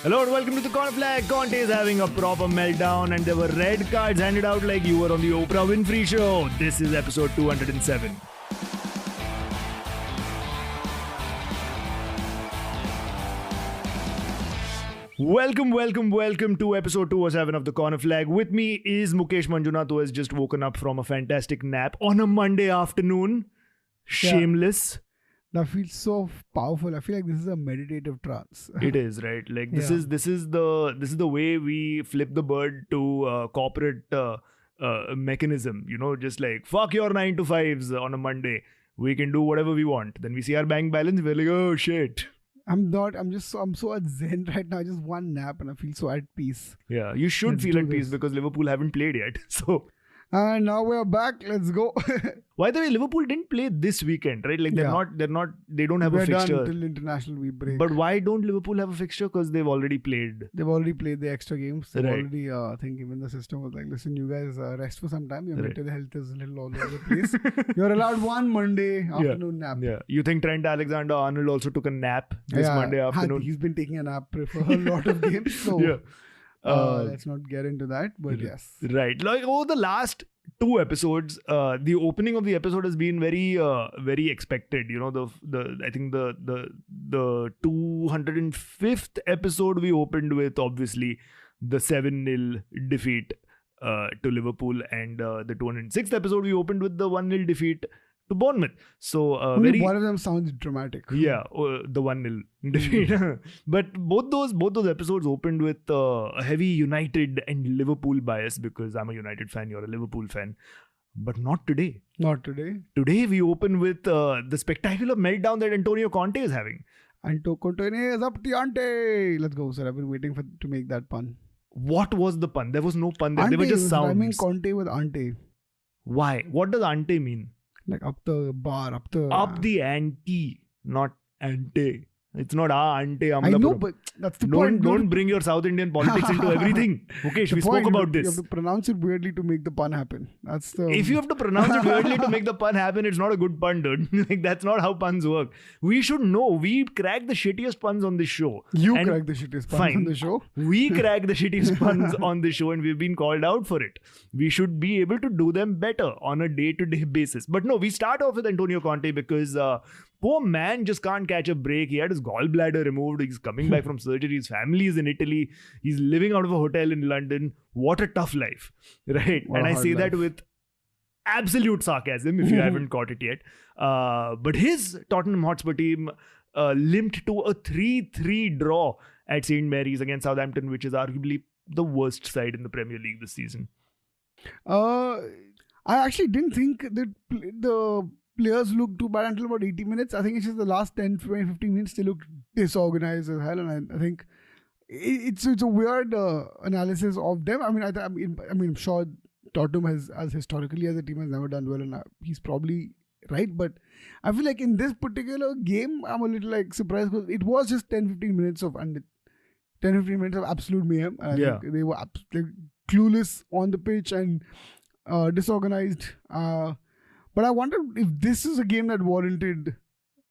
Hello and welcome to the Corner Flag. Conte is having a proper meltdown and there were red cards handed out like you were on the Oprah Winfrey show. This is episode 207. Welcome to episode 207 of the Corner Flag. With me is Mukesh Manjunath, who has just woken up from a fantastic nap on a Monday afternoon. Shameless. That feels so powerful. I feel like this is a meditative trance. It is, right? Like this is the way we flip the bird to corporate mechanism. You know, just like fuck your 9 to 5s on a Monday. We can do whatever we want. Then we see our bank balance. We're like, oh shit. I'm so at zen right now. Just one nap and I feel so at peace. Yeah, you should feel at peace because Liverpool haven't played yet. So. And now we're back. Let's go. By the way, Liverpool didn't play this weekend, right? Like they don't have a fixture. Done till international we break. But why don't Liverpool have a fixture? Because they've already played. They've already played the extra games. They've Right. already, I think even the system was like, listen, you guys rest for some time. Your mental health is a little all over the place. You're allowed one Monday afternoon nap. Yeah. You think Trent Alexander-Arnold also took a nap this Monday afternoon? He's been taking a nap for a lot of games. So let's not get into that. But yes. Right. Like over the last 2 episodes, the opening of the episode has been very expected. You know, I think the 205th episode we opened with obviously the 7-0 defeat to Liverpool, and the 206th episode we opened with the 1-0 defeat to Bournemouth. So only one of them sounds dramatic. Yeah, the 1-0 defeat. But both those episodes opened with a heavy United and Liverpool bias because I'm a United fan, you're a Liverpool fan. But not today. Not today. Today we open with the spectacular meltdown that Antonio Conte is having. Antonio Conte is up the ante. Let's go, sir. I've been waiting to make that pun. What was the pun? There was no pun there. They were just sounds. I mean Conte with ante. Why? What does ante mean? Like up the bar, up the ante, not ante. It's not ante. I know, but that's the point. Don't bring your South Indian politics into everything. Mukesh, we spoke about this. You have to pronounce it weirdly to make the pun happen. If you have to pronounce it weirdly to make the pun happen, it's not a good pun, dude. Like that's not how puns work. We should know. We crack the shittiest puns on this show. Crack the shittiest puns on the show. We crack the shittiest puns on the show, and we've been called out for it. We should be able to do them better on a day-to-day basis. But no, we start off with Antonio Conte because poor man just can't catch a break. He had his gallbladder removed. He's coming back from surgery. His family is in Italy. He's living out of a hotel in London. What a tough life, right? And I say that with absolute sarcasm if you haven't caught it yet. But his Tottenham Hotspur team limped to a 3-3 draw at St. Mary's against Southampton, which is arguably the worst side in the Premier League this season. I actually didn't think that the players looked too bad until about 80 minutes. I think it's just the last 10, 20, 15 minutes they looked disorganized as hell, and I think it's a weird analysis of them. I mean, I'm sure Tottenham has, as historically as a team, has never done well, and he's probably right. But I feel like in this particular game, I'm a little like surprised because it was just 10-15 minutes of absolute mayhem. And I think they were clueless on the pitch and disorganized. But I wonder if this is a game that warranted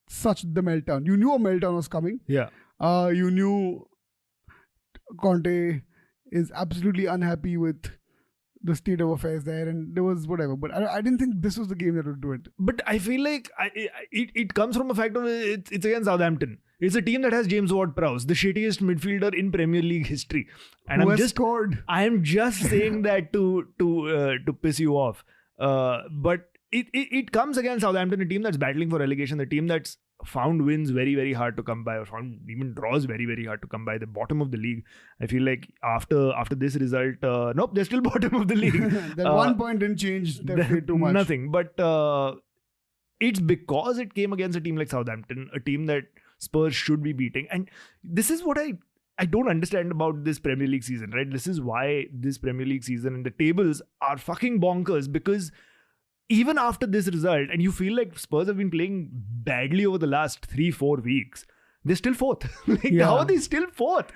such the meltdown. You knew a meltdown was coming. Yeah. You knew Conte is absolutely unhappy with the state of affairs there, and there was whatever. But I didn't think this was the game that would do it. But I feel like it comes from a fact of it's against Southampton. It's a team that has James Ward-Prowse, the shittiest midfielder in Premier League history. And I am just saying that to piss you off. But it comes against Southampton, a team that's battling for relegation, a team that's found wins very, very hard to come by, or found even draws very, very hard to come by. The bottom of the league. I feel like after this result, nope, they're still bottom of the league. That 1 point didn't change too much. Nothing. But it's because it came against a team like Southampton, a team that Spurs should be beating. And this is what I don't understand about this Premier League season, right? This is why this Premier League season and the tables are fucking bonkers, because even after this result, and you feel like Spurs have been playing badly over the last 3-4 weeks, they're still fourth. How are they still fourth?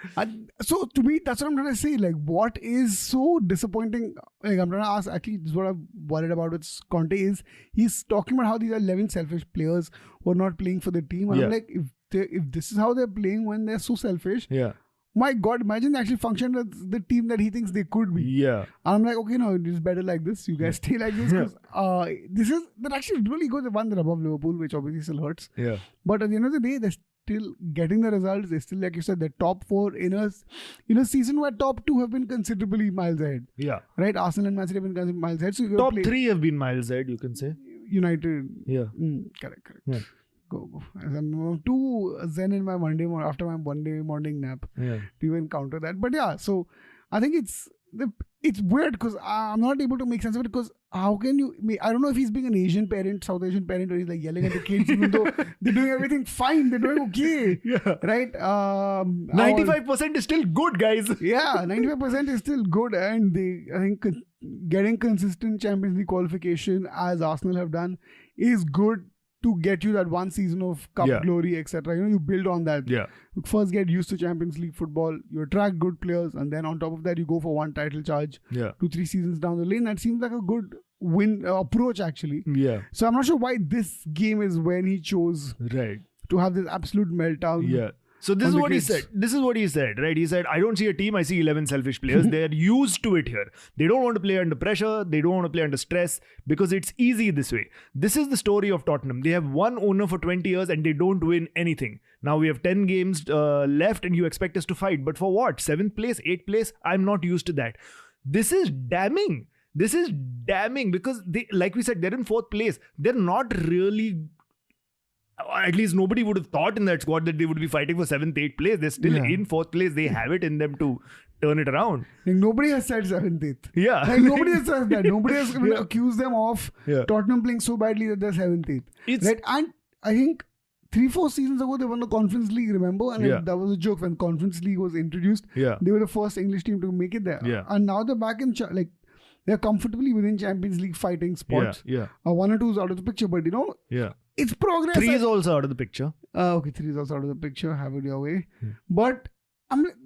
So to me, that's what I'm trying to say. Like, what is so disappointing? Like, I'm trying to ask, actually, this is what I'm worried about with Conte is he's talking about how these are 11 selfish players who are not playing for the team. And I'm like, if this is how they're playing when they're so selfish, my God, imagine they actually functioned as the team that he thinks they could be. Yeah. And I'm like, okay, no, it's better like this. You guys stay like this. Because they're actually really good. They won the above Liverpool, which obviously still hurts. Yeah. But at the end of the day, they're still getting the results. They're still, like you said, they're top 4 in a season where top 2 have been considerably miles ahead. Yeah. Right? Arsenal and Man City have been considerably miles ahead. So Top 3 have been miles ahead, you can say. United. Yeah. Correct. Yeah. Go. As I'm too zen in my after my Monday morning nap Yeah. to even counter that. But yeah, so I think it's weird because I'm not able to make sense of it, because how can you, I don't know if he's being an Asian parent, South Asian parent, or he's like yelling at the kids even though they're doing everything fine, they're doing okay. Yeah. Right? 95% is still good, guys. Yeah, 95% is still good, and I think getting consistent Champions League qualification as Arsenal have done is good to get you that one season of cup glory, etc. You build on that. Yeah. First get used to Champions League football, you attract good players, and then on top of that you go for one title charge. Yeah. 2-3 seasons down the lane. That seems like a good win approach actually. Yeah. So I'm not sure why this game is when he chose to have this absolute meltdown. Yeah. So this is what he said. This is what he said, right? He said, I don't see a team, I see 11 selfish players. They're used to it here. They don't want to play under pressure. They don't want to play under stress because it's easy this way. This is the story of Tottenham. They have one owner for 20 years and they don't win anything. Now we have 10 games left and you expect us to fight. But for what? 7th place, 8th place? I'm not used to that. This is damning. This is damning because they, like we said, they're in 4th place. They're not really... At least nobody would have thought in that squad that they would be fighting for 7th, 8th place. They're still in 4th place. They have it in them to turn it around. Like nobody has said 7th, 8th. Yeah. Like nobody has said that. Nobody has accused them of Tottenham playing so badly that they're 7th, 8th. Right? And I think 3-4 seasons ago, they won the Conference League, remember? And that was a joke when Conference League was introduced. Yeah. They were the first English team to make it there. Yeah. And now they're back in, they're comfortably within Champions League fighting spots. Yeah. 1 or 2 is out of the picture, but it's progress. 3 is also out of the picture. Okay, 3 is also out of the picture. Have it your way. But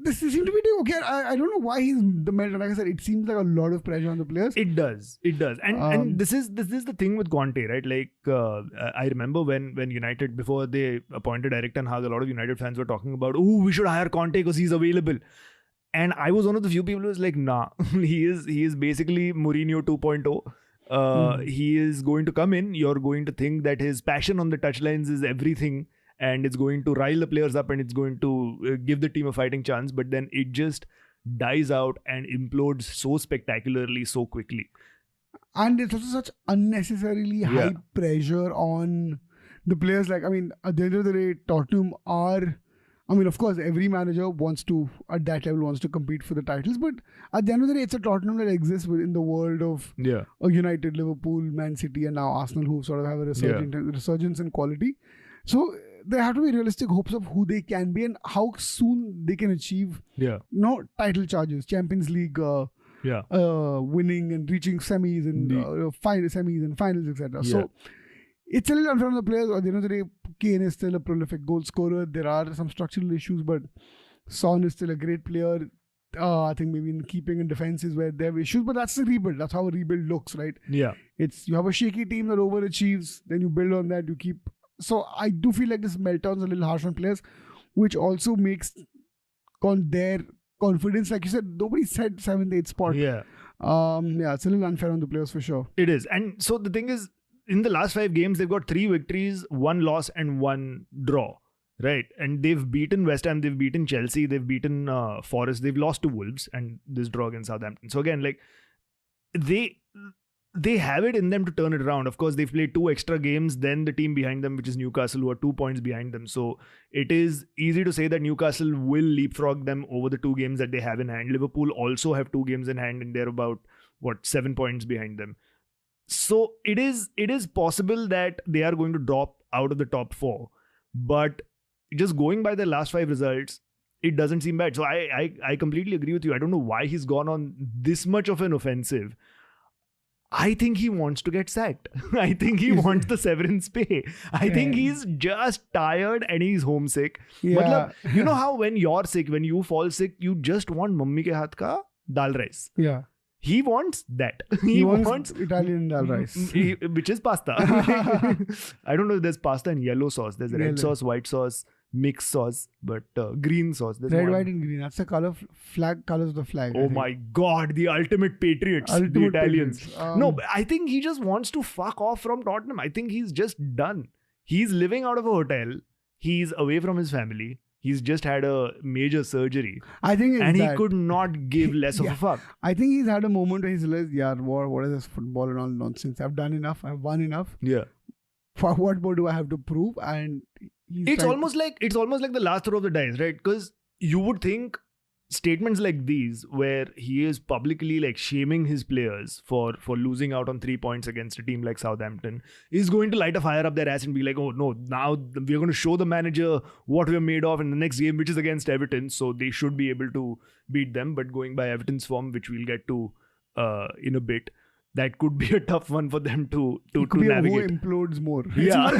this seems to be doing okay. I don't know why he's the meltdown. Like I said, it seems like a lot of pressure on the players. It does. And this is the thing with Conte, right? Like I remember when United, before they appointed Erik ten Hag, a lot of United fans were talking about, we should hire Conte because he's available. And I was one of the few people who was like, nah, he is basically Mourinho 2.0. He is going to come in. You're going to think that his passion on the touchlines is everything, and it's going to rile the players up, and it's going to give the team a fighting chance. But then it just dies out and implodes so spectacularly, so quickly. And it's also such unnecessarily high pressure on the players. Like, at the end of the day, Tottenham are... of course, every manager wants to, at that level, wants to compete for the titles. But at the end of the day, it's a Tottenham that exists within the world of United, Liverpool, Man City, and now Arsenal, who sort of have a resurgence in quality. So there have to be realistic hopes of who they can be and how soon they can achieve title charges, Champions League winning and reaching semis and semis and finals, etc. So it's a little unfair on the players. At the end of the day, Kane is still a prolific goal scorer. There are some structural issues, but Son is still a great player. I think maybe in keeping and defense is where there are issues, but that's the rebuild. That's how a rebuild looks, right? Yeah. You have a shaky team that overachieves, then you build on that, you keep. So I do feel like this meltdown's a little harsh on players, which also makes their confidence, like you said, nobody said 7th, 8th spot. Yeah, it's a little unfair on the players for sure. It is. And so the thing is, in the last 5 games, they've got 3 victories, 1 loss and 1 draw, right? And they've beaten West Ham, they've beaten Chelsea, they've beaten Forest, they've lost to Wolves and this draw against Southampton. So again, like they have it in them to turn it around. Of course, they've played 2 extra games than the team behind them, which is Newcastle, who are 2 points behind them. So it is easy to say that Newcastle will leapfrog them over the 2 games that they have in hand. Liverpool also have 2 games in hand and they're about 7 points behind them. So it is possible that they are going to drop out of the top 4. But just going by their last 5 results, it doesn't seem bad. So I completely agree with you. I don't know why he's gone on this much of an offensive. I think he wants to get sacked. I think he wants the severance pay. I think he's just tired and he's homesick. Matlab, you know how when you're sick, when you fall sick, you just want mummy ke haath ka dal rice. Yeah. He wants that. He wants Italian dal rice. Which is pasta. I don't know if there's pasta and yellow sauce. There's red sauce, white sauce. mixed sauce, but green sauce. There's Red, one. white, and green. That's the colors of the flag. Oh my God, the ultimate patriots, the Italians. No, but I think he just wants to fuck off from Tottenham. I think he's just done. He's living out of a hotel. He's away from his family. He's just had a major surgery. I think it's and he that. could not give less of a fuck. I think he's had a moment where he's realized, yeah, what is this football and all nonsense? I've done enough. I've won enough. Yeah. For what more do I have to prove? And it's almost like the last throw of the dice, right? Because you would think statements like these, where he is publicly like shaming his players for losing out on 3 points against a team like Southampton, is going to light a fire up their ass and be like, oh no, now we're going to show the manager what we're made of in the next game, which is against Everton, so they should be able to beat them. But going by Everton's form, which we'll get to in a bit, that could be a tough one for them to navigate. Who implodes more. Yeah.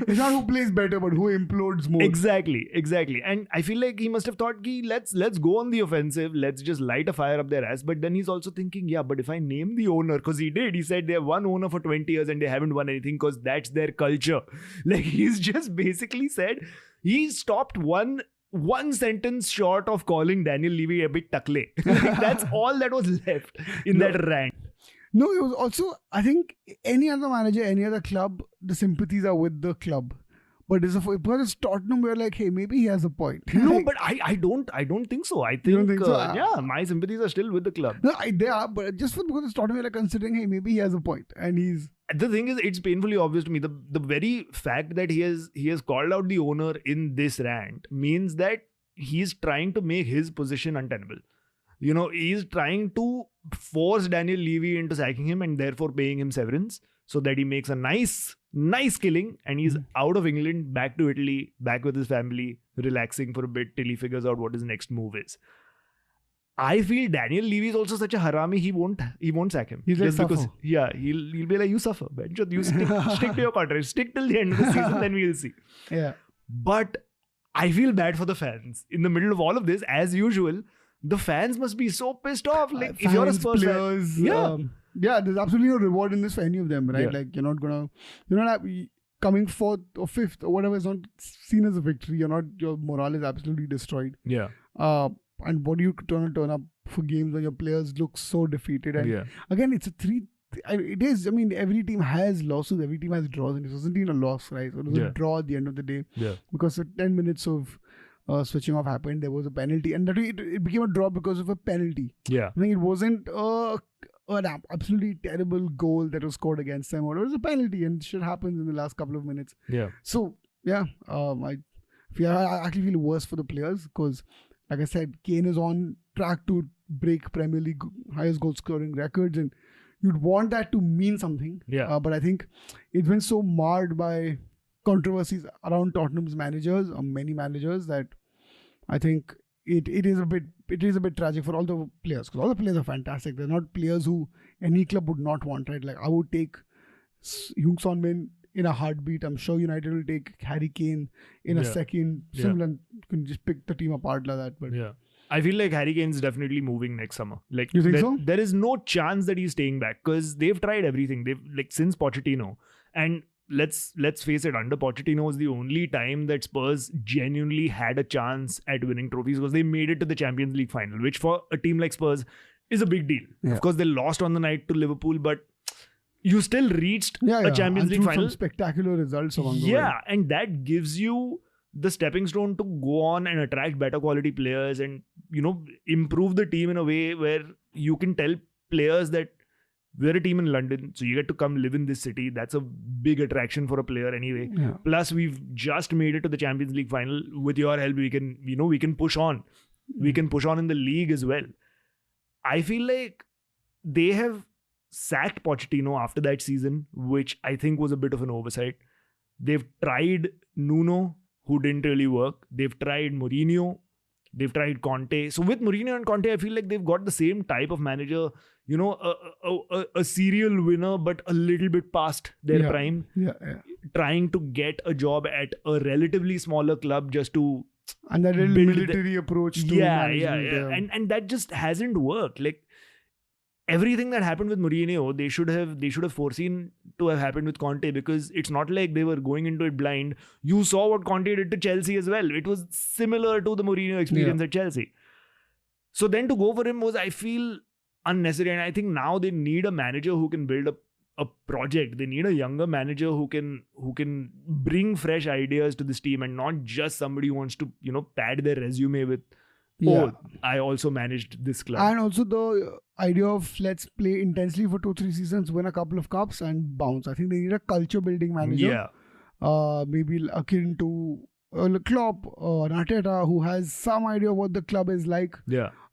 It's not who plays better, but who implodes more. Exactly. And I feel like he must have thought, let's go on the offensive. Let's just light a fire up their ass. But then he's also thinking, yeah, but if I name the owner, because he said they have one owner for 20 years and they haven't won anything because that's their culture. Like, he's just basically said, he stopped one sentence short of calling Daniel Levy a bit takle. Like, that's all that was left in that rant. No, it was also, I think, any other manager, any other club, the sympathies are with the club. But because it's Tottenham, we're like, hey, maybe he has a point. No, but I don't think so. I think, you don't think so? Yeah, my sympathies are still with the club. No, they are, but just because it's Tottenham, we're like considering, hey, maybe he has a point. And he's... The thing is, it's painfully obvious to me. The very fact that he has called out the owner in this rant means that he's trying to make his position untenable. You know, he's trying to force Daniel Levy into sacking him and therefore paying him severance so that he makes a nice killing and he's out of England, back to Italy, back with his family, relaxing for a bit till he figures out what his next move is. I feel Daniel Levy is also such a harami, he won't sack him. He's just like, because, yeah, he'll be like, you suffer, man. You stick to your contract, stick till the end of the season, then we'll see. Yeah. But I feel bad for the fans. In the middle of all of this, as usual, the fans must be so pissed off. Like, if you're a Spurs players, fan, there's absolutely no reward in this for any of them, right? Yeah. Like, you're not coming fourth or fifth or whatever is not seen as a victory. Your morale is absolutely destroyed. Yeah. And what do you turn up for games when your players look so defeated? And again, it's it is. I mean, every team has losses, every team has draws, and it wasn't even a loss, right? So it was a draw at the end of the day. Yeah. Because 10 minutes of switching off happened, there was a penalty, and that it became a draw because of a penalty. Yeah. I think it wasn't an absolutely terrible goal that was scored against them, or it was a penalty, and shit happens in the last couple of minutes. Yeah. So I actually feel worse for the players because, like I said, Kane is on track to break Premier League highest goal scoring records, and you'd want that to mean something. Yeah. But I think it's been so marred by controversies around Tottenham's managers, or many managers, that I think it is a bit tragic for all the players, because all the players are fantastic. They're not players who any club would not want, right? Like, I would take Heung-Son Min in a heartbeat. I'm sure United will take Harry Kane in a second. Similar, you can just pick the team apart like that. But I feel like Harry Kane's definitely moving next summer. Like, you think so? There is no chance that he's staying back because they've tried everything. They've since Pochettino, and let's face it, under Pochettino was the only time that Spurs genuinely had a chance at winning trophies, because they made it to the Champions League final, which for a team like Spurs is a big deal. Of course, they lost on the night to Liverpool, but you still reached a Champions League final. Some spectacular results along the way. Yeah, and that gives you the stepping stone to go on and attract better quality players and, improve the team in a way where you can tell players that we're a team in London, so you get to come live in this city. That's a big attraction for a player anyway. Yeah. Plus, we've just made it to the Champions League final. With your help, we can push on. We can push on in the league as well. I feel like they have sacked Pochettino after that season, which I think was a bit of an oversight. They've tried Nuno, who didn't really work. They've tried Mourinho. They've tried Conte. So with Mourinho and Conte, I feel like they've got the same type of manager, a serial winner, but a little bit past their prime. Yeah. Trying to get a job at a relatively smaller club just to... And that little military approach to management. And that just hasn't worked. Like, everything that happened with Mourinho, they should have foreseen to have happened with Conte, because it's not like they were going into it blind. You saw what Conte did to Chelsea as well. It was similar to the Mourinho experience at Chelsea. So then to go for him was, I feel, unnecessary. And I think now they need a manager who can build a project. They need a younger manager who can bring fresh ideas to this team, and not just somebody who wants to, pad their resume with, I also managed this club. And also the idea of let's play intensely for 2-3 seasons, win a couple of cups and bounce. I think they need a culture building manager. Maybe akin to Klopp or Arteta, who has some idea of what the club is like.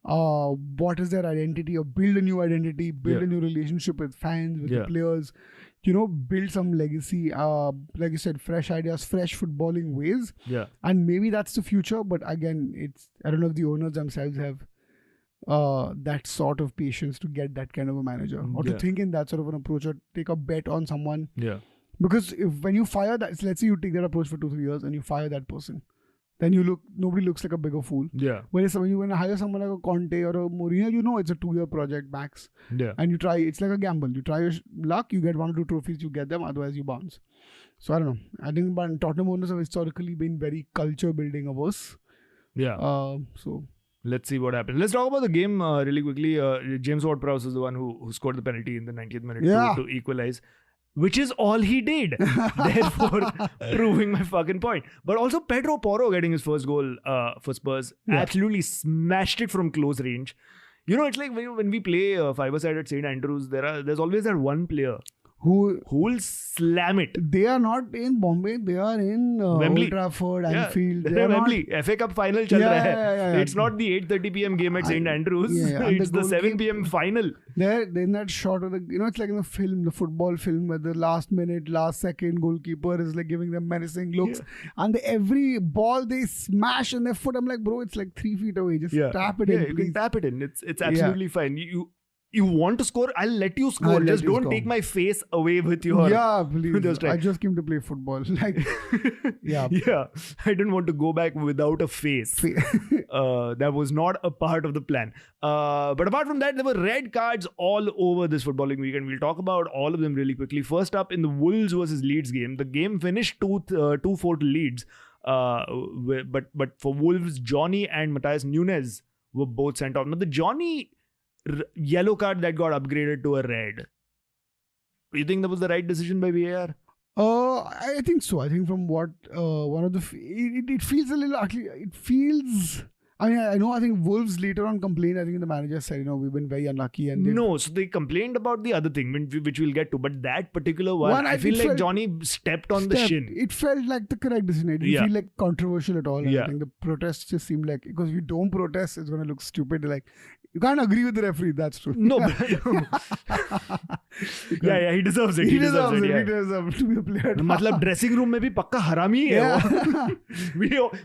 What is their identity, or build a new identity, build a new relationship with fans, with the players, build some legacy, like you said, fresh ideas, fresh footballing ways. And maybe that's the future. But again, I don't know if the owners themselves have that sort of patience to get that kind of a manager, or to think in that sort of an approach, or take a bet on someone. Because when you fire that, let's say you take that approach for 2-3 years and you fire that person, then nobody looks like a bigger fool. Whereas when you hire someone like a Conte or a Mourinho, it's a 2-year project max. And you try, it's like a gamble. You try your luck, you get 1 or 2 trophies, you get them, otherwise you bounce. So I don't know. I think Tottenham owners have historically been very culture building averse. So let's see what happens. Let's talk about the game really quickly. James Ward-Prowse is the one who scored the penalty in the 90th minute to equalize, which is all he did. Therefore, proving my fucking point. But also Pedro Porro getting his first goal for Spurs. Absolutely smashed it from close range. It's like when we play five-a-side at St. Andrews, there's always that one player who will slam it. They are not in Bombay. They are in Wembley. Old Trafford, Anfield. They are Wembley. FA Cup final chal raha hai. It's not the 8:30 p.m. game at St. Andrews. It's the 7 p.m. final. They're in that shot of the, it's like in the film, the football film, where the last second goalkeeper is like giving them menacing looks. And every ball they smash in their foot. I'm like, bro, it's like 3 feet away. Just tap it in. You can tap it in. It's absolutely fine. You want to score? I'll let you score. Just don't take my face away with your... please. I just came to play football. I didn't want to go back without a face. That was not a part of the plan. But apart from that, there were red cards all over this footballing weekend. We'll talk about all of them really quickly. First up, in the Wolves versus Leeds game, the game finished 2-4 to Leeds. But for Wolves, Johnny and Matthias Nunes were both sent off. Now, the Johnny yellow card that got upgraded to a red, you think that was the right decision by VAR? I think so. I think from what one of the it feels a little actually. It feels. I think Wolves later on complained. I think the manager said, we've been very unlucky. And so they complained about the other thing, which we'll get to. But that particular one I feel like Johnny stepped on the shin. It felt like the correct decision. It didn't feel like controversial at all. I think the protests just seemed like, because if you don't protest, it's going to look stupid. Like, you can't agree with the referee. That's true. No. He deserves it. He deserves it. He deserves to be a player. Matlab dressing room mein bhi pakka harami hai.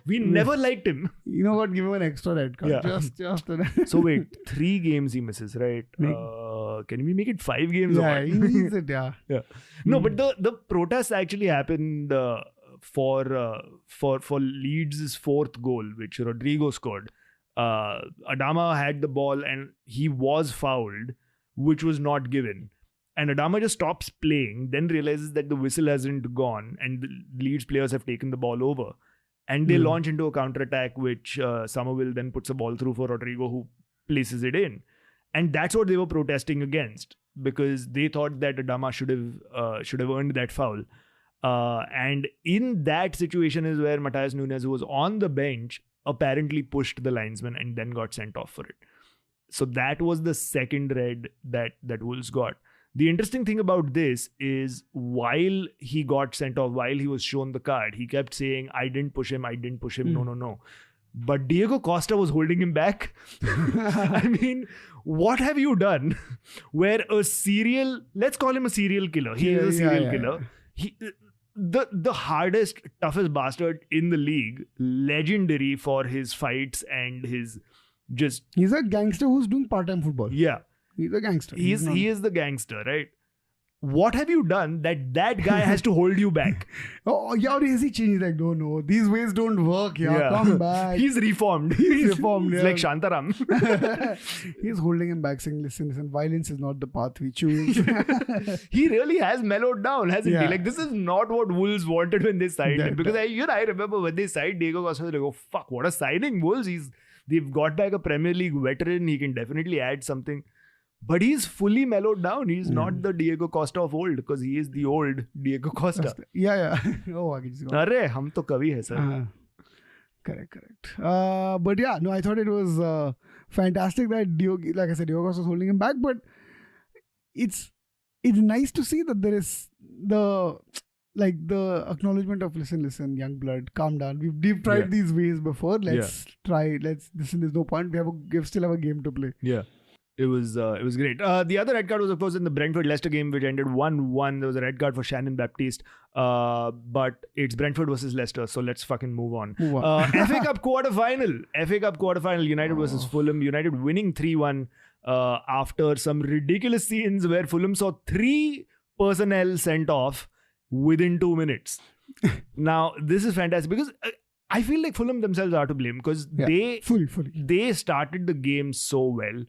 We never liked him. You know what? Give him an extra red card. Just So wait, 3 games he misses, right? Can we make it 5 games? He needs it. No, but the protests actually happened for Leeds' 4th goal, which Rodrigo scored. Adama had the ball and he was fouled, which was not given. And Adama just stops playing, then realizes that the whistle hasn't gone and the Leeds players have taken the ball over. And they launch into a counter-attack, which Somerville then puts a ball through for Rodrigo, who places it in. And that's what they were protesting against, because they thought that Adama should have earned that foul. And in that situation is where Matthias Nunes, who was on the bench, apparently pushed the linesman and then got sent off for it. So that was the second red that Wolves got. The interesting thing about this is, while he got sent off, while he was shown the card, he kept saying, I didn't push him, no. But Diego Costa was holding him back. I mean, what have you done where let's call him a serial killer. He is a serial killer. The hardest, toughest bastard in the league, legendary for his fights and his just... He's a gangster who's doing part-time football. Yeah. He's a gangster. He is the gangster, right? what have you done that guy has to hold you back? Oh, yeah, or is he changed? Like, no, these ways don't work. Yeah, come back. He's reformed. He's reformed. He's like Shantaram. He's holding him back, saying, listen, violence is not the path we choose. He really has mellowed down, hasn't he? Yeah. Like, this is not what Wolves wanted when they signed him. Because I remember when they signed Diego Costa, I was like, oh fuck, what a signing, Wolves. They've got back a Premier League veteran. He can definitely add something. But he's fully mellowed down. He's not the Diego Costa of old, because he is the old Diego Costa. Yeah. Oh, I just got Arre, hum to kavi hai, sir. Correct. But yeah, no, I thought it was fantastic that Diego Costa was holding him back. But it's nice to see that there is the acknowledgement of listen, young blood, calm down. We've tried these ways before. Let's try. Listen. There's no point. We still have a game to play. Yeah. It was great. The other red card was, of course, in the Brentford-Leicester game, which ended 1-1. There was a red card for Shannon Baptiste. But it's Brentford versus Leicester, so let's fucking move on. FA Cup quarterfinal. United versus Fulham. United winning 3-1 after some ridiculous scenes where Fulham saw 3 personnel sent off within 2 minutes. Now, this is fantastic because I feel like Fulham themselves are to blame because they started the game so well.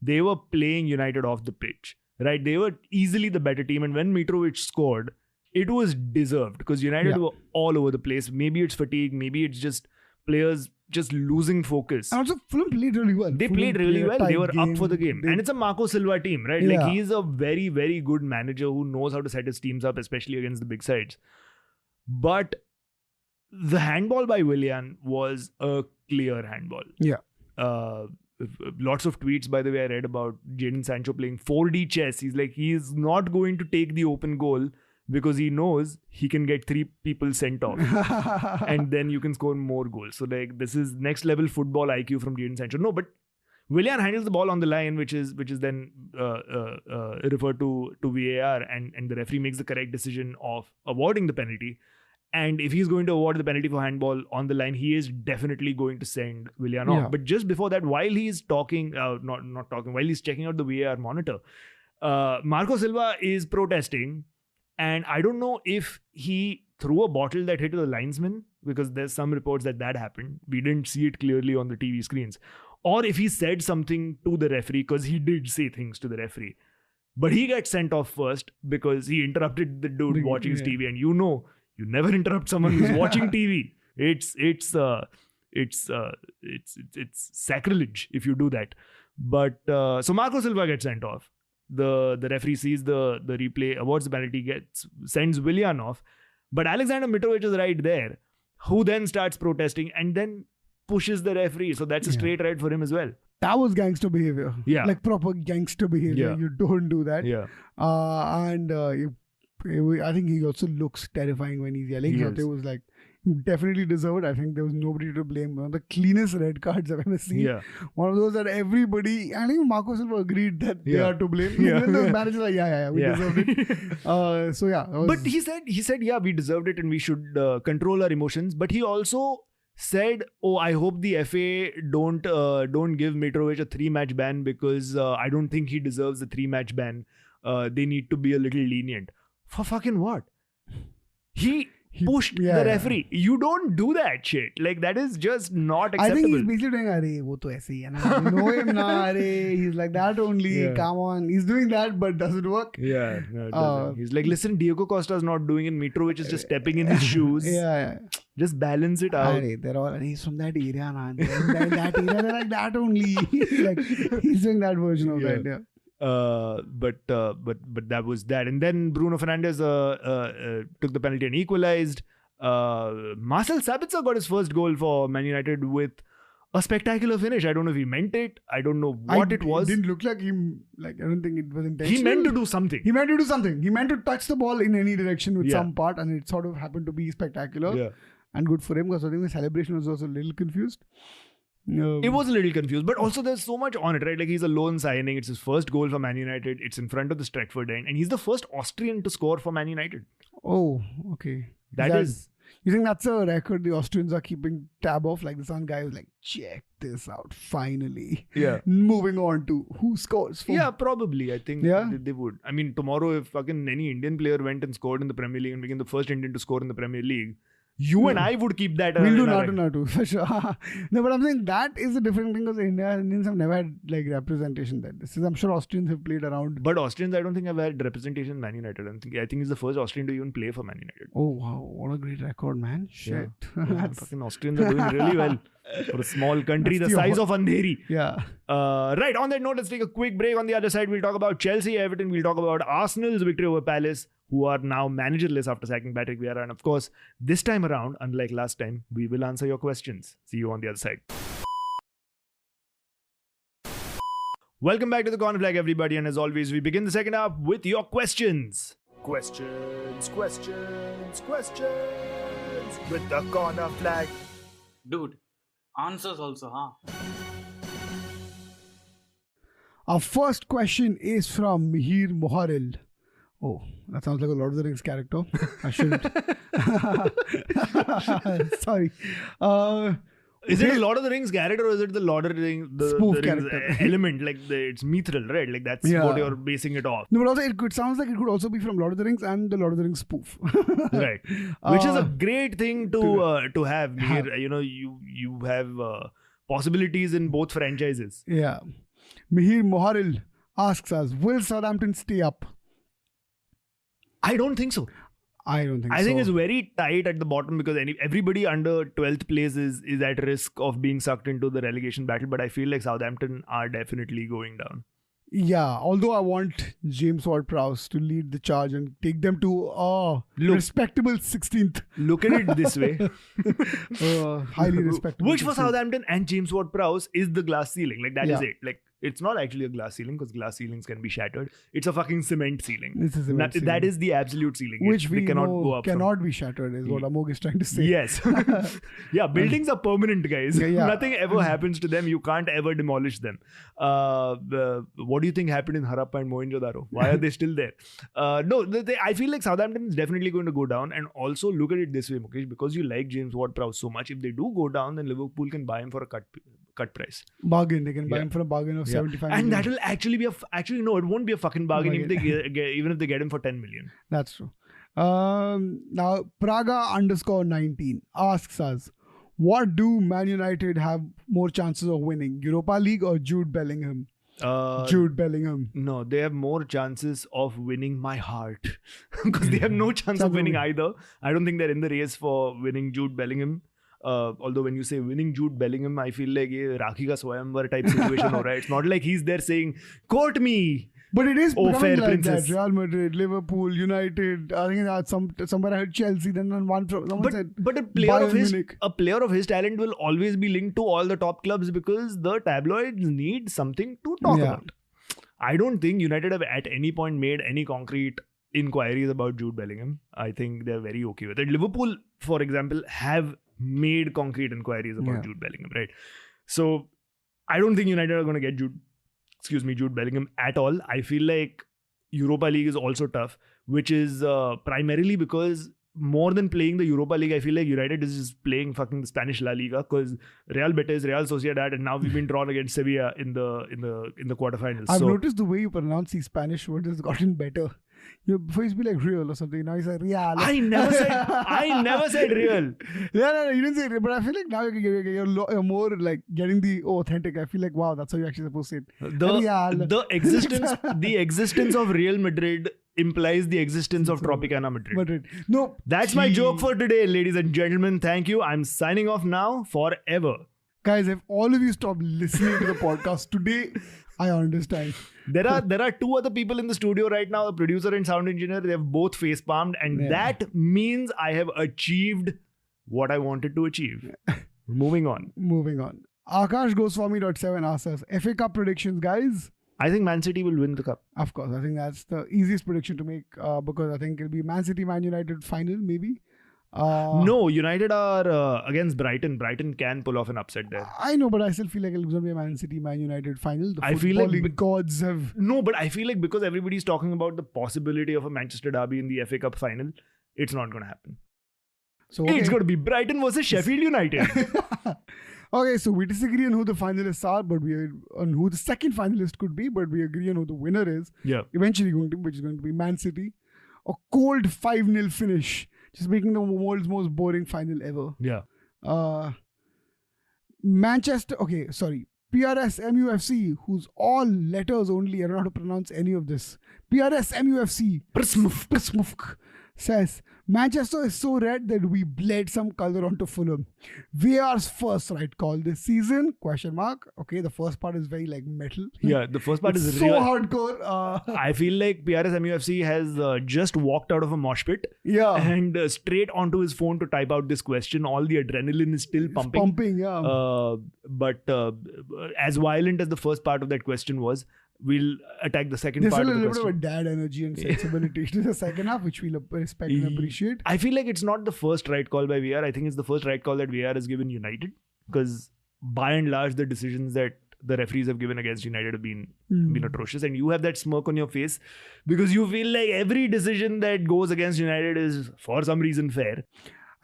They were playing United off the pitch, right? They were easily the better team. And when Mitrovic scored, it was deserved because United were all over the place. Maybe it's fatigue. Maybe it's just players just losing focus. And also, Fulham played really well. They played really well. They were up for the game. And it's a Marco Silva team, right? Yeah. Like, he's a very, very good manager who knows how to set his teams up, especially against the big sides. But the handball by Willian was a clear handball. Yeah. Lots of tweets, by the way, I read about Jadon Sancho playing 4D chess. He's not going to take the open goal because he knows he can get 3 people sent off and then you can score more goals. So like, this is next level football IQ from Jadon Sancho. No, but Willian handles the ball on the line, which is then referred to VAR, and the referee makes the correct decision of awarding the penalty. And if he's going to award the penalty for handball on the line, he is definitely going to send Willian off. But just before that, while he's talking, while he's checking out the VAR monitor, Marco Silva is protesting. And I don't know if he threw a bottle that hit the linesman, because there's some reports that happened. We didn't see it clearly on the TV screens. Or if he said something to the referee, because he did say things to the referee. But he got sent off first because he interrupted the dude watching his TV. And you never interrupt someone who's watching TV. It's sacrilege if you do that. But so Marco Silva gets sent off. The referee sees the replay, awards the penalty, sends Willian off. But Alexander Mitrovic is right there, who then starts protesting and then pushes the referee. So that's a straight red for him as well. That was gangster behavior. Yeah. Like proper gangster behavior. Yeah. You don't do that. Yeah. I think he also looks terrifying when he's yelling. So it was like, definitely deserved. I think there was nobody to blame. One of the cleanest red cards I've ever seen. Yeah. One of those that everybody, I think Marco Silva agreed that they are to blame. Even the manager like, we deserved it. But he said, we deserved it and we should control our emotions. But he also said, I hope the FA don't give Mitrovic a 3-match ban because I don't think he deserves a 3-match ban. They need to be a little lenient. For fucking what? He pushed the referee. You don't do that shit. Like, that is just not acceptable. I think he's basically doing, wo to aise hi hai na. Know him na, he's like that only. Come on. He's doing that, but does it work? Yeah, no, it doesn't. He's like, listen, Diego Costa is not doing it. Mitrovic is just stepping in his shoes. Just balance it out. They're all, he's from that area, na. That area, they're like that only. Like, he's doing that version of that, But that was that. And then Bruno Fernandes took the penalty and equalized. Marcel Sabitzer got his first goal for Man United with a spectacular finish. I don't know if he meant it. I don't know what it was. It didn't look like him. Like, I don't think it was intentional. He meant to do something. He meant to touch the ball in any direction with some part, and it sort of happened to be spectacular. Yeah. And good for him, because I think the celebration was also a little confused. It was a little confused, but also there's so much on it, right? Like, he's a loan signing. It's his first goal for Man United. It's in front of the Stretford end, and he's the first Austrian to score for Man United. Oh, okay. That is You think that's a record the Austrians are keeping tab of? Like, the some guy was like, check this out, finally. Yeah. Moving on to who scores for... Yeah, probably. I think Yeah? they would. I mean, tomorrow if fucking any Indian player went and scored in the Premier League and became the first Indian to score in the Premier League, you and I would keep that. We'll do in our Natu for sure. No, but I'm saying that is a different thing because Indians have never had like representation there. This is, I'm sure Austrians have played around. But Austrians, I don't think have had representation in Man United. I think he's the first Austrian to even play for Man United. Oh wow, what a great record, man. Shit. Yeah, fucking Austrians are doing really well for a small country the size of Andheri. Yeah. Right, on that note, let's take a quick break. On the other side, we'll talk about Chelsea, Everton. We'll talk about Arsenal's victory over Palace, who are now managerless after sacking Patrick Vieira. And of course, this time around, unlike last time, we will answer your questions. See you on the other side. Welcome back to the Corner Flag, everybody. And as always, we begin the second half with your questions. Questions with the Corner Flag. Dude, answers also, huh? Our first question is from Mihir Moharil. Oh, that sounds like a Lord of the Rings character. I shouldn't. Sorry. Is it a Lord of the Rings character or is it the Lord of the Rings, Spoof the Rings character. element? Like it's mithril, right? Like that's what you're basing it off. No, but also it sounds like it could also be from Lord of the Rings and the Lord of the Rings spoof. Right. Which is a great thing to have. Here. You know, you have possibilities in both franchises. Yeah. Mihir Moharil asks us, will Southampton stay up? I don't think so. I don't think so. I think it's very tight at the bottom because everybody under 12th place is at risk of being sucked into the relegation battle. But I feel like Southampton are definitely going down. Yeah, although I want James Ward-Prowse to lead the charge and take them to respectable 16th. Look at it this way. Highly respectable. Which for 16th. Southampton and James Ward-Prowse is the glass ceiling. Like that is Yeah. it. Like it's not actually a glass ceiling because glass ceilings can be shattered. It's a fucking cement ceiling. It's a cement ceiling. That is the absolute ceiling. Which they we cannot know go up cannot be shattered is what Amogh is trying to say. Yes. Yeah, buildings are permanent, guys. Yeah. Nothing ever happens to them. You can't ever demolish them. What do you think happened in Harappa and Mohenjo-daro? Why are they still there? I feel like Southampton is definitely going to go down. And also look at it this way, Mukesh, because you like James Ward-Prowse so much. If they do go down, then Liverpool can buy him for a cut price. Bargain. They can buy him for a bargain of 75 million. And that will actually be no, it won't be a fucking bargain even if they get him for 10 million. That's true. Now, Praga_19 asks us, what do Man United have more chances of winning? Europa League or Jude Bellingham? Jude Bellingham. No, they have more chances of winning my heart because they have no chance of winning either. I don't think they're in the race for winning Jude Bellingham. Although when you say winning Jude Bellingham, I feel like a Rakhi ka Swayamvar type situation. Right? It's not like he's there saying, "Court me." But it is fair like princess. that. Real Madrid, Liverpool, United. I think that's somewhere I heard Chelsea. Then one someone said, but a player of his talent will always be linked to all the top clubs because the tabloids need something to talk about. I don't think United have at any point made any concrete inquiries about Jude Bellingham. I think they're very okay with it. Liverpool, for example, have made concrete inquiries about Jude Bellingham, right? So I don't think United are going to get Jude Bellingham at all. I feel like Europa League is also tough, which is primarily because more than playing the Europa League, I feel like United is just playing fucking the Spanish La Liga because Real Betis, Real Sociedad, and now we've been drawn against Sevilla in the quarterfinals. I've noticed the way you pronounce these Spanish words has gotten better. Before used to be like Real or something. Now he's like Real. I never said Real. No, you didn't say Real. But I feel like now you're more like getting the authentic. I feel like, wow, that's how you're actually supposed to say it. The existence of Real Madrid implies the existence of Tropicana Madrid. No. That's my joke for today, ladies and gentlemen. Thank you. I'm signing off now forever. Guys, if all of you stop listening to the podcast today, I understand. There are two other people in the studio right now, the producer and sound engineer. They have both face palmed, and that means I have achieved what I wanted to achieve. Moving on. Akash Goswami.7 asks us, FA Cup predictions, guys. I think Man City will win the cup. Of course, I think that's the easiest prediction to make because I think it'll be Man City, Man United final maybe. No, United are against Brighton. Brighton can pull off an upset there. I know, but I still feel like it's going to be a Man City, Man United final. The I feel like gods have... No, but I feel like because everybody's talking about the possibility of a Manchester derby in the FA Cup final, it's not going to happen. So It's going to be Brighton versus Sheffield United. Okay, so we disagree on who the finalists are, but on who the second finalist could be, but we agree on who the winner is. Yeah. Eventually which is going to be Man City. A cold 5-0 finish, just making the world's most boring final ever. Yeah. Manchester, PRS MUFC, who's all letters only, I don't know how to pronounce any of this. PRS MUFC Prsmufk says, Manchester is so red that we bled some color onto Fulham. Vieira's first right call this season? ? Okay, the first part is very like metal. Yeah, the first part is so real. hardcore. I feel like PRS MUFC has just walked out of a mosh pit Yeah. and straight onto his phone to type out this question. All the adrenaline is still pumping. Yeah. But as violent as the first part of that question was, we'll attack the second There's part still of a the little bit of question. a dad energy and sensibility to the second half, which we'll respect and appreciate. I feel like it's not the first right call by VR. I think it's the first right call that VR has given United, because by and large the decisions that the referees have given against United have been atrocious, and you have that smirk on your face because you feel like every decision that goes against United is for some reason fair.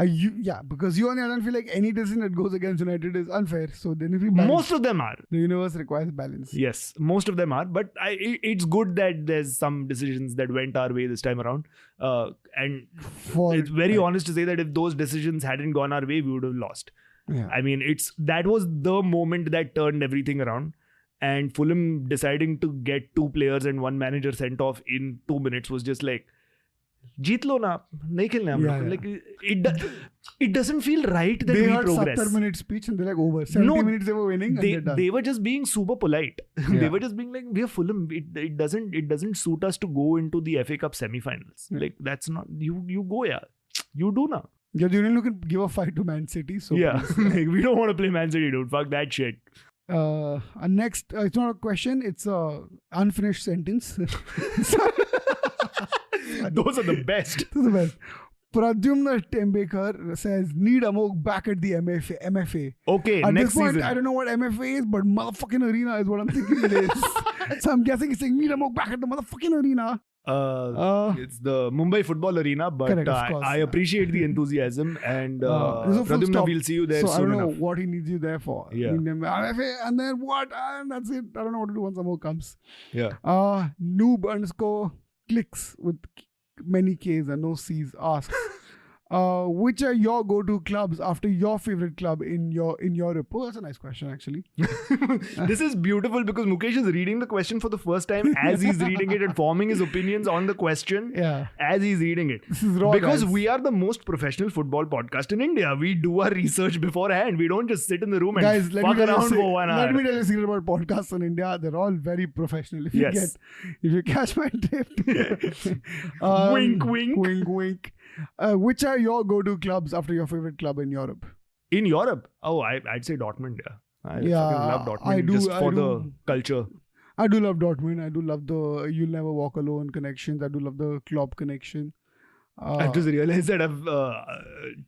Because you on the other hand feel like any decision that goes against United is unfair. So then if we Most of them are. The universe requires balance. Yes, most of them are. But it's good that there's some decisions that went our way this time around. And it's very honest to say that if those decisions hadn't gone our way, we would have lost. Yeah. I mean, that was the moment that turned everything around. And Fulham deciding to get 2 players and 1 manager sent off in 2 minutes was just like, जीत लो ना, नहीं खेलना हम लोग. Like it doesn't feel right that they we had progress. 70-minute speech and they're like over. 70 minutes they were winning and they're done. They were just being super polite. They were just being like, we are Fulham. It doesn't suit us to go into the FA Cup semi-finals. Like that's not you go you do now. Yeah, you didn't look and give a fight to Man City. So like, we don't want to play Man City, dude. Fuck that shit. Next, it's not a question. It's a unfinished sentence. Those are the best. Pradyumna Tembekar says, need Amogh back at the MFA. Okay, at next this point, season. I don't know what MFA is, but motherfucking arena is what I'm thinking it is. So I'm guessing he's saying, need Amogh back at the motherfucking arena. It's the Mumbai Football Arena, but correct, of course. I appreciate the enthusiasm, and Pradyumna, we'll see you there so soon I don't know enough. what he needs you there for. Yeah. MFA, and then what? And that's it. I don't know what to do once Amogh comes. Yeah. Noob_clicks with many K's and no C's asks, which are your go-to clubs after your favorite club in Europe? Oh, that's a nice question, actually. This is beautiful because Mukesh is reading the question for the first time as he's reading it and forming his opinions on the question as he's reading it. This is raw, because guys. we are the most professional football podcast in India. We do our research beforehand. We don't just sit in the room and fuck around for 1 hour. Let me tell you a secret about podcasts in India. They're all very professional. If you catch my drift. Wink, wink. Wink, wink. Which are your go-to clubs after your favorite club in Europe? In Europe? Oh, I'd say Dortmund, I fucking love Dortmund I do, just for the culture. I do love Dortmund. I do love the You'll Never Walk Alone connections. I do love the Klopp connection. I've just realized that I've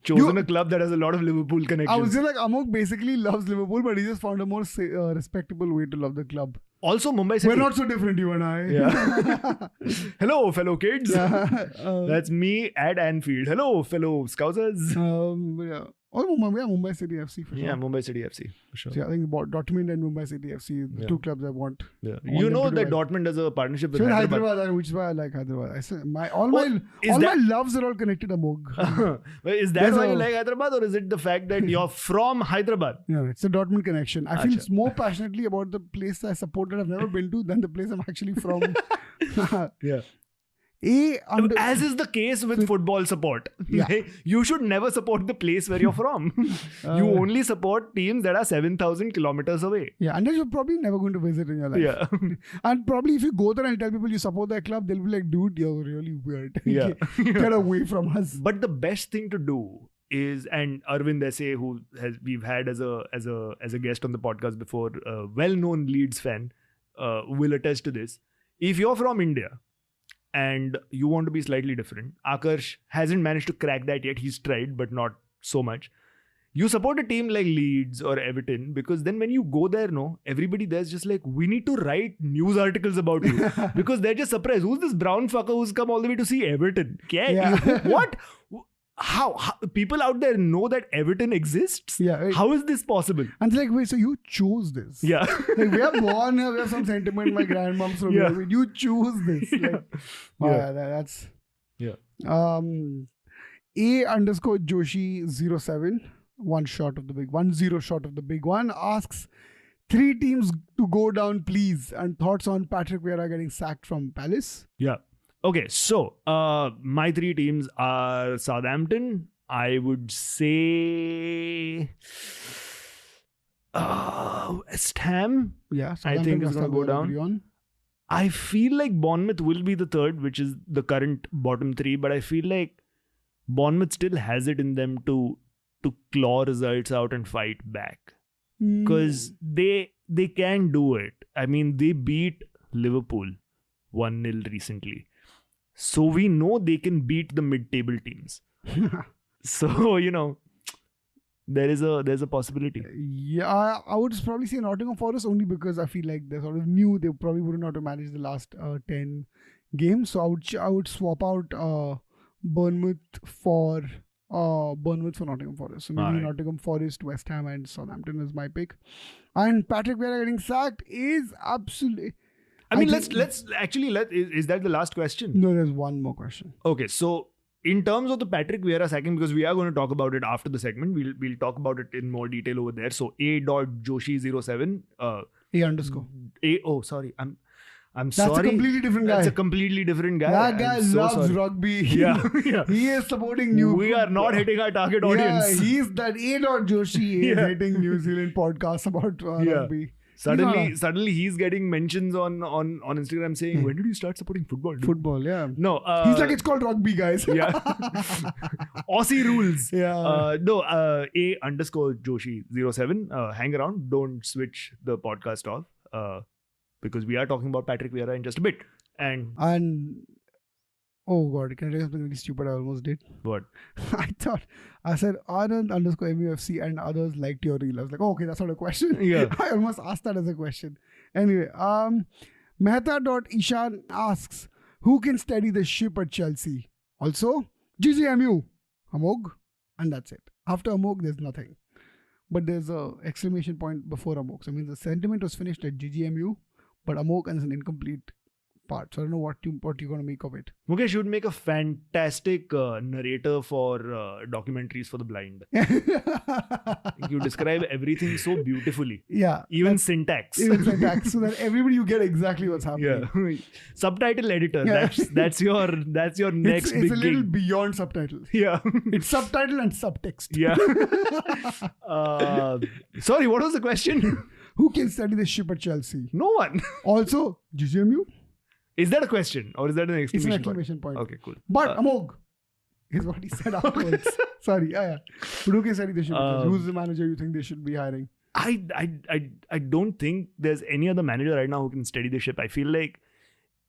chosen a club that has a lot of Liverpool connections. I was just like, Amogh basically loves Liverpool, but he just found a more respectable way to love the club. Also, Mumbai City. We're not so different, you and I. Yeah. Hello, fellow kids. That's me at Anfield. Hello, fellow Scousers. Mumbai City FC for sure. Yeah, Mumbai City FC for sure. So I think about Dortmund and Mumbai City FC, the 2 clubs I want. Yeah. I want You know them to that do well. Dortmund has a partnership with So Hyderabad. which is why I like Hyderabad. My loves are all connected to Amogh. Is that why you like Hyderabad, or is it the fact that you're from Hyderabad? Yeah, it's a Dortmund connection. I feel more passionately about the place I support that I've never been to than the place I'm actually from. Yeah. As is the case with football support. Yeah. You should never support the place where you're from. You only support teams that are 7,000 kilometers away. Yeah, and then you're probably never going to visit in your life. Yeah. And probably if you go there and tell people you support that club, they'll be like, dude, you're really weird. Yeah. Get away from us. But the best thing to do is, and Arvind Desai, who we've had as a guest on the podcast before, a well-known Leeds fan, will attest to this. If you're from India and you want to be slightly different, Akarsh hasn't managed to crack that yet. He's tried, but not so much. You support a team like Leeds or Everton, because then when you go there, everybody there's just like, we need to write news articles about you. Because they're just surprised. Who's this brown fucker who's come all the way to see Everton? What? how people out there know that Everton exists? Yeah. How is this possible? And it's like, wait, so you chose this? Yeah. Like, we are born here, we have some sentiment, my grandmom's from Yeah. here. You choose this. Like, wow, Yeah. that's... Yeah. A_Joshi07, 1 shot of the big 1-0 shot of the big one, asks 3 teams to go down, please, and thoughts on Patrick Vieira getting sacked from Palace. Yeah. Okay, so my 3 teams are Southampton. I would say West Ham. Yeah, I think it's going to go down. On. I feel like Bournemouth will be the third, which is the current bottom 3, but I feel like Bournemouth still has it in them to claw results out and fight back. Because they can do it. I mean, they beat Liverpool 1-0 recently. So we know they can beat the mid-table teams. So, there's a possibility. Yeah, I would probably say Nottingham Forest only because I feel like they're sort of new. They probably wouldn't know how to manage the last 10 games. So I would swap out Bournemouth for Nottingham Forest. So maybe Alright. Nottingham Forest, West Ham and Southampton is my pick. And Patrick Vieira getting sacked is absolutely... I mean, think- let's actually is that the last question? No, there's one more question. Okay, so in terms of the Patrick Vieira sacking, because we are going to talk about it after the segment, we'll talk about it in more detail over there. So A.Joshi07, Sorry. I'm That's sorry. a completely different guy. That's a completely different guy. That guy I'm so loves sorry. rugby. Yeah, yeah. He is supporting New... We are not hitting our target Yeah, audience. he's that A.Joshi is Yeah. hitting New Zealand podcasts about rugby. Suddenly he's getting mentions on Instagram saying, when did you start supporting football? dude?" Football, yeah. No. He's like, it's called rugby, guys. Yeah. Aussie rules. Yeah. A_Joshi07. Hang around. Don't switch the podcast off. Because we are talking about Patrick Vieira in just a bit. And Oh God, can I tell you something really stupid I almost did? what? I said Anand_MUFC and others liked your reel. I was like, okay, that's not a question. Yeah. I almost asked that as a question. Anyway, Mehta.Ishan asks, who can steady the ship at Chelsea? Also, GGMU, Amogh, and that's it. After Amogh, there's nothing. But there's a exclamation point before Amogh. So I mean, the sentiment was finished at GGMU, but Amogh is an incomplete part. So I don't know what you're going to make of it. Mukesh, you would make a fantastic narrator for documentaries for the blind. You describe everything so beautifully. Yeah. Even syntax. Even syntax, so that everybody you get exactly what's happening. Yeah. Subtitle editor. Yeah. That's your next It's big a little gig. beyond subtitles. Yeah. It's subtitle and subtext. Yeah. Sorry, what was the question? Who can study the ship at Chelsea? No one. Also, GGMU? Is that a question or is that an It's an exclamation exclamation point. Okay, cool. But Amogh is what he said afterwards. Sorry, yeah. But who can study the ship at Chelsea? Who's the manager you think they should be hiring? I don't think there's any other manager right now who can steady the ship. I feel like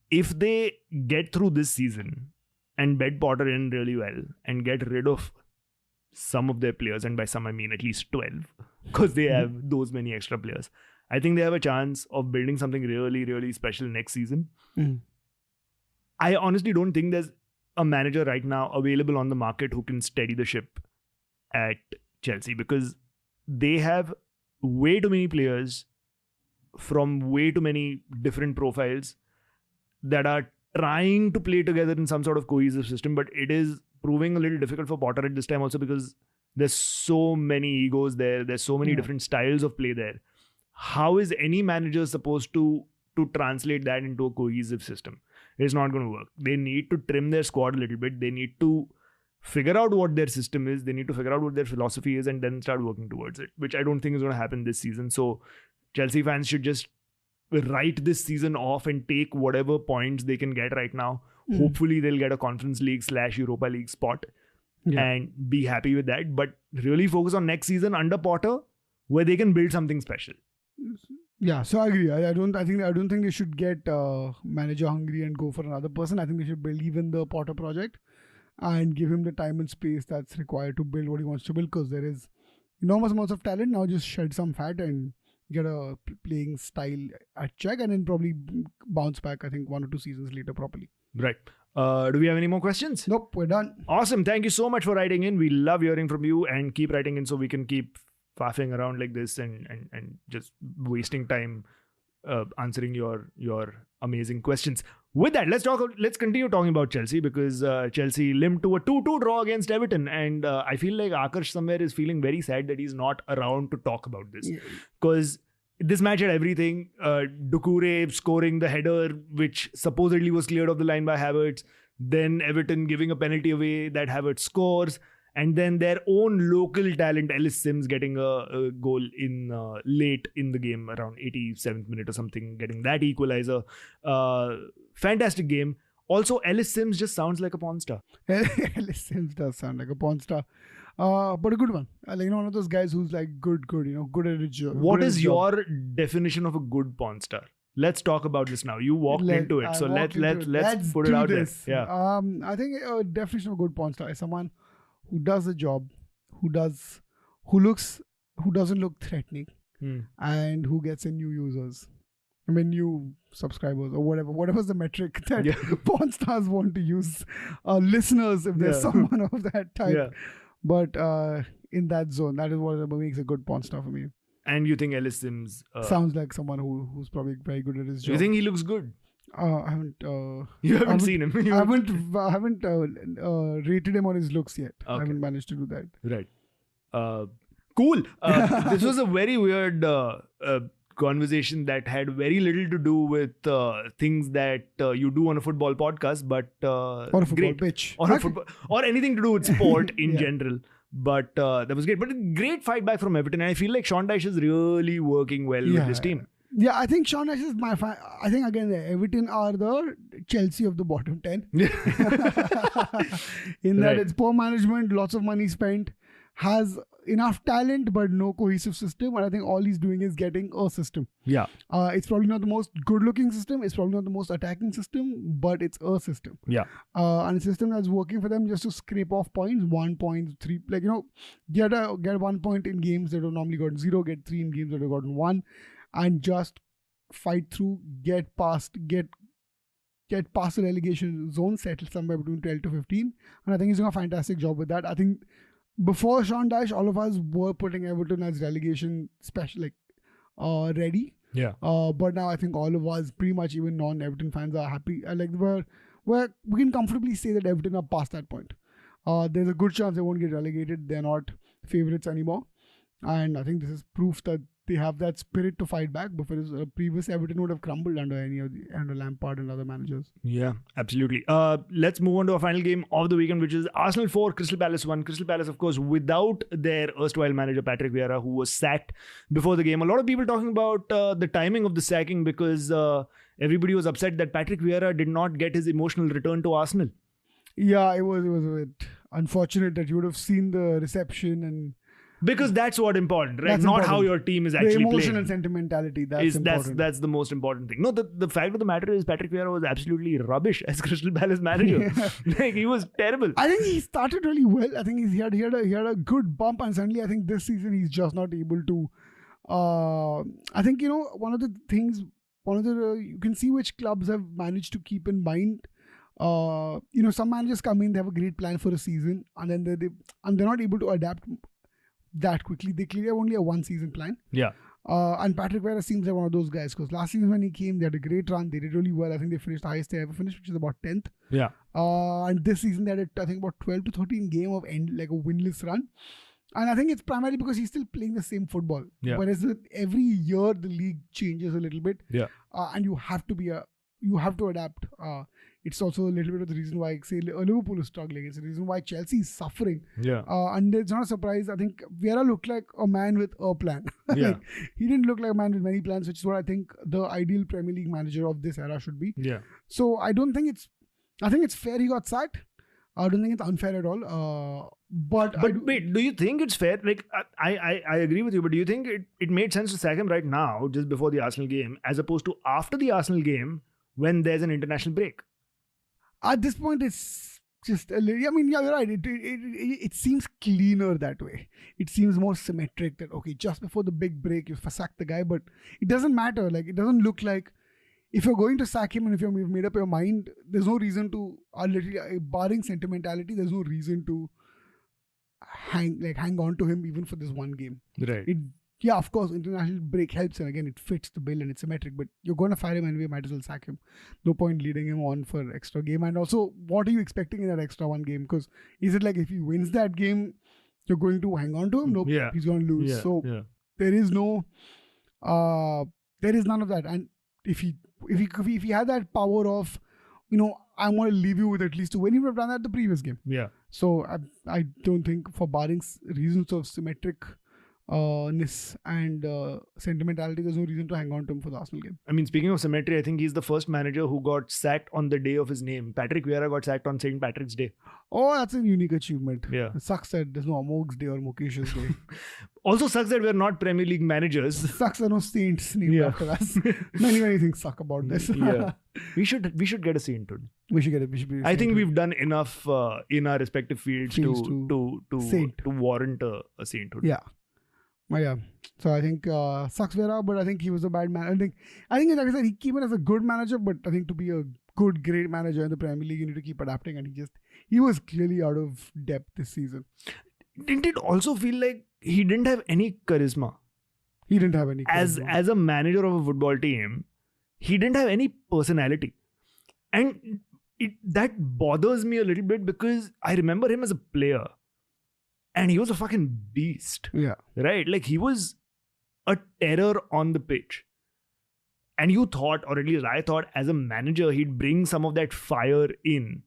if they get through this season and bed Potter in really well and get rid of some of their players, and by some I mean at least 12, because they have those many extra players, I think they have a chance of building something really, really special next season. I honestly don't think there's a manager right now available on the market who can steady the ship at Chelsea, because they have way too many players from way too many different profiles that are trying to play together in some sort of cohesive system, but it is proving a little difficult for Potter at this time also because there's so many egos there. There's so many different styles of play there. How is any manager supposed to translate that into a cohesive system? It's not going to work. They need to trim their squad a little bit. They need to figure out what their system is. They need to figure out what their philosophy is and then start working towards it, which I don't think is going to happen this season. So Chelsea fans should just write this season off and take whatever points they can get right now. Hopefully they'll get a Conference League / Europa League spot and be happy with that. But really focus on next season under Potter, where they can build something special. Yeah, so I agree. I don't think they should get manager hungry and go for another person. I think they should build even the Potter project and give him the time and space that's required to build what he wants to build, because there is enormous amounts of talent. Now just shed some fat and get a playing style at check and then probably bounce back, I think, 1 or 2 seasons later properly. Right. Do we have any more questions? Nope, we're done. Awesome. Thank you so much for writing in. We love hearing from you, and keep writing in so we can keep faffing around like this and just wasting time answering your amazing questions. With that, let's continue talking about Chelsea, because Chelsea limped to a 2-2 draw against Everton, and I feel like Akash somewhere is feeling very sad that he's not around to talk about this, because this match had everything. Doucouré scoring the header, which supposedly was cleared off the line by Havertz. Then Everton giving a penalty away that Havertz scores. And then their own local talent, Ellis Sims, getting a goal in late in the game, around 87th minute or something, getting that equalizer. Fantastic game. Also, Ellis Sims just sounds like a porn star. Ellis Sims does sound like a porn star. But a good one. One of those guys who's like good, good at his job. What is your definition of a good porn star? Let's talk about this now. You walked into it, so let's put it out there. Yeah. I think a definition of a good porn star is someone who does the job, who doesn't look threatening, and who gets in new users. New subscribers or whatever's the metric that porn stars want to use. Listeners, if there's someone of that type. Yeah. But in that zone, that is what makes a good porn star for me. And you think Ellis Sims sounds like someone who's probably very good at his job. You think he looks good? I haven't. You haven't seen him. I haven't rated him on his looks yet. Okay. I haven't managed to do that. Right. Cool. This was a very weird conversation that had very little to do with things that you do on a football podcast, but or a football pitch, or anything to do with sport in general. But that was great. But a great fight back from Everton, and I feel like Sean Dyche is really working well with this team. Yeah, I think Sean Dyche is I think again, Everton are the Chelsea of the bottom 10. In that it's poor management, lots of money spent, has enough talent but no cohesive system, and I think all he's doing is getting a system. Yeah. It's probably not the most good-looking system. It's probably not the most attacking system, but it's a system. Yeah. And a system that's working for them just to scrape off points, 1 point, 3, get 1 point in games that have normally gotten 0, get 3 in games that have gotten 1. And just fight through, get past the relegation zone, settle somewhere between 12 to 15. And I think he's doing a fantastic job with that. I think before Sean Dyche, all of us were putting Everton as relegation special, ready. Yeah. But now I think all of us, pretty much even non-Everton fans, are happy. We can comfortably say that Everton are past that point. There's a good chance they won't get relegated. They're not favourites anymore. And I think this is proof that they have that spirit to fight back, because previous Everton would have crumbled under Lampard and other managers. Yeah, absolutely. Let's move on to our final game of the weekend, which is Arsenal 4, Crystal Palace 1. Crystal Palace, of course, without their erstwhile manager Patrick Vieira, who was sacked before the game. A lot of people talking about the timing of the sacking, because everybody was upset that Patrick Vieira did not get his emotional return to Arsenal. Yeah, it was a bit unfortunate that you would have seen the reception and... Because that's what's important, right? That's not important. How your team is actually playing. The emotion and sentimentality, that's important. That's the most important thing. No, the fact of the matter is Patrick Vieira was absolutely rubbish as Crystal Palace manager. He was terrible. I think he started really well. I think he had a good bump, and suddenly I think this season he's just not able to... I think, one of the things, you can see which clubs have managed to keep in mind. Some managers come in, they have a great plan for a season, and then they're not able to adapt that quickly. They clearly have only a 1-season plan. Yeah. And Patrick Vieira seems like one of those guys, because last season when he came, they had a great run. They did really well. I think they finished the highest they ever finished, which is about 10th. Yeah. And this season they had, I think, about 12 to 13 game of a winless run. And I think it's primarily because he's still playing the same football. Yeah. Whereas every year the league changes a little bit. Yeah. And you have to adapt. It's also a little bit of the reason why, say, Liverpool is struggling. It's the reason why Chelsea is suffering. Yeah. And it's not a surprise. I think Vieira looked like a man with a plan. Yeah. He didn't look like a man with many plans, which is what I think the ideal Premier League manager of this era should be. Yeah. So I think it's fair he got sacked. I don't think it's unfair at all. But wait, do you think it's fair? I agree with you, but do you think it made sense to sack him right now, just before the Arsenal game, as opposed to after the Arsenal game when there's an international break? At this point, it's just a little... I mean, yeah, you're right. It seems cleaner that way. It seems more symmetric that, okay, just before the big break, you sack the guy, but it doesn't matter. It doesn't look like... if you're going to sack him and if you've made up your mind, there's no reason to, literally, barring sentimentality, there's no reason to hang on to him even for this one game. Right. Yeah, of course, international break helps, and again, it fits the bill and it's symmetric, but you're going to fire him anyway, might as well sack him. No point leading him on for extra game. And also, what are you expecting in that extra one game? Because is it like if he wins that game, you're going to hang on to him? Nope, he's going to lose. There is no, there is none of that. And if he had that power of, I'm going to leave you with at least 2 wins, he would have done that the previous game. Yeah. So I don't think, for barring reasons of symmetric ness and sentimentality, there's no reason to hang on to him for the Arsenal game. I mean, speaking of symmetry, I think he's the first manager who got sacked on the day of his name. Patrick Vieira got sacked on St. Patrick's Day. Oh, that's a unique achievement. Yeah. It sucks that there's no Amogh's Day or Mukesh's Day. Also sucks that we're not Premier League managers. Sucks there are no saints named after us. Many things suck about this. We should get a saint. We should get it. We should be. I think we've done enough in our respective fields to warrant a sainthood. Yeah. Yeah, so I think sucks Vieira, but I think he was a bad man. I think like I said, he came in as a good manager, but I think to be a great manager in the Premier League, you need to keep adapting, and he was clearly out of depth this season. Didn't it also feel like he didn't have any charisma? He didn't have any charisma. As a manager of a football team, he didn't have any personality, and that bothers me a little bit because I remember him as a player. And he was a fucking beast. Yeah. Right? Like, he was a terror on the pitch. And you thought, or at least I thought, as a manager, he'd bring some of that fire in.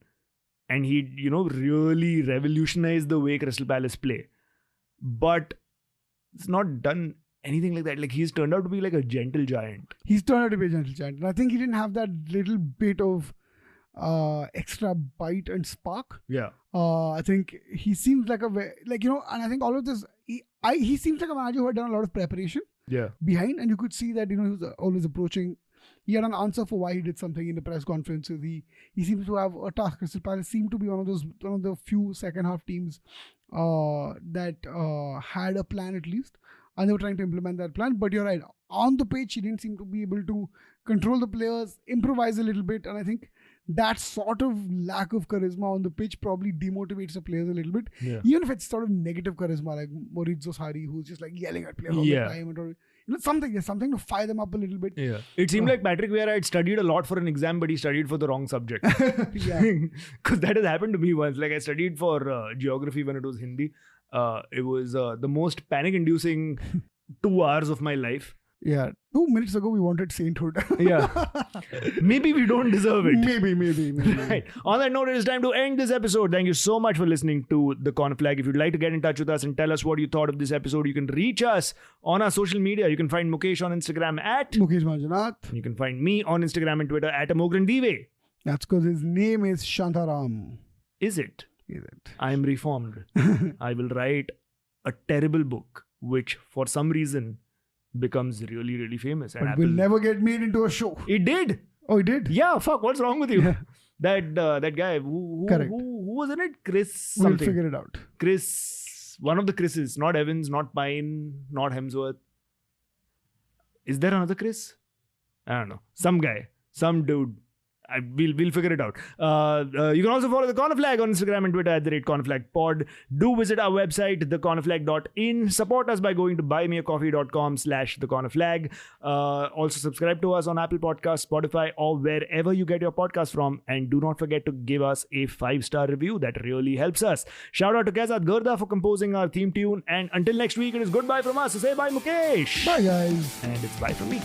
And he'd, really revolutionize the way Crystal Palace play. But it's not done anything like that. Like, he's turned out to be like a gentle giant. He's turned out to be a gentle giant. And I think he didn't have that little bit of extra bite and spark. Yeah. I think he seems like and I think all of this, he seems like a manager who had done a lot of preparation behind, and you could see that, he was always approaching. He had an answer for why he did something in the press conferences. He seems to have a task. Crystal Palace seemed to be one of the few second half teams that had a plan at least, and they were trying to implement that plan. But you're right, on the pitch, he didn't seem to be able to control the players, improvise a little bit, and I think that sort of lack of charisma on the pitch probably demotivates the players a little bit. Yeah. Even if it's sort of negative charisma, like Maurizio Sarri, who's just like yelling at players all the time. There's something to fire them up a little bit. Yeah. It seemed like Patrick Vieira had studied a lot for an exam, but he studied for the wrong subject. Yeah. Because that has happened to me once. Like, I studied for geography when it was Hindi. It was the most panic-inducing 2 hours of my life. Yeah, 2 minutes ago we wanted sainthood. Yeah. Maybe we don't deserve it. Maybe. Right. On that note, it is time to end this episode. Thank you so much for listening to The Corner Flag. If you'd like to get in touch with us and tell us what you thought of this episode, you can reach us on our social media. You can find Mukesh on Instagram at Mukesh Manjunath. You can find me on Instagram and Twitter at Amogh and Mukesh. That's because his name is Shantaram. Is it? I am reformed. I will write a terrible book, which for some reason becomes really, really famous. And but will never get made into a show. It did. Oh, it did? Yeah, fuck, what's wrong with you? Yeah. That guy, who was in it? Chris something. We'll figure it out. Chris, one of the Chris's, not Evans, not Pine, not Hemsworth. Is there another Chris? I don't know. Some guy, some dude. We'll figure it out. You can also follow The Corner Flag on Instagram and Twitter at @CornerFlagPod. Do visit our website, thecornerflag.in. Support us by going to buymeacoffee.com/thecornerflag. Also subscribe to us on Apple Podcasts, Spotify, or wherever you get your podcast from. And do not forget to give us a 5-star review. That really helps us. Shout out to Kezat Gurda for composing our theme tune. And until next week, it is goodbye from us. So say bye, Mukesh. Bye, guys. And it's bye from me.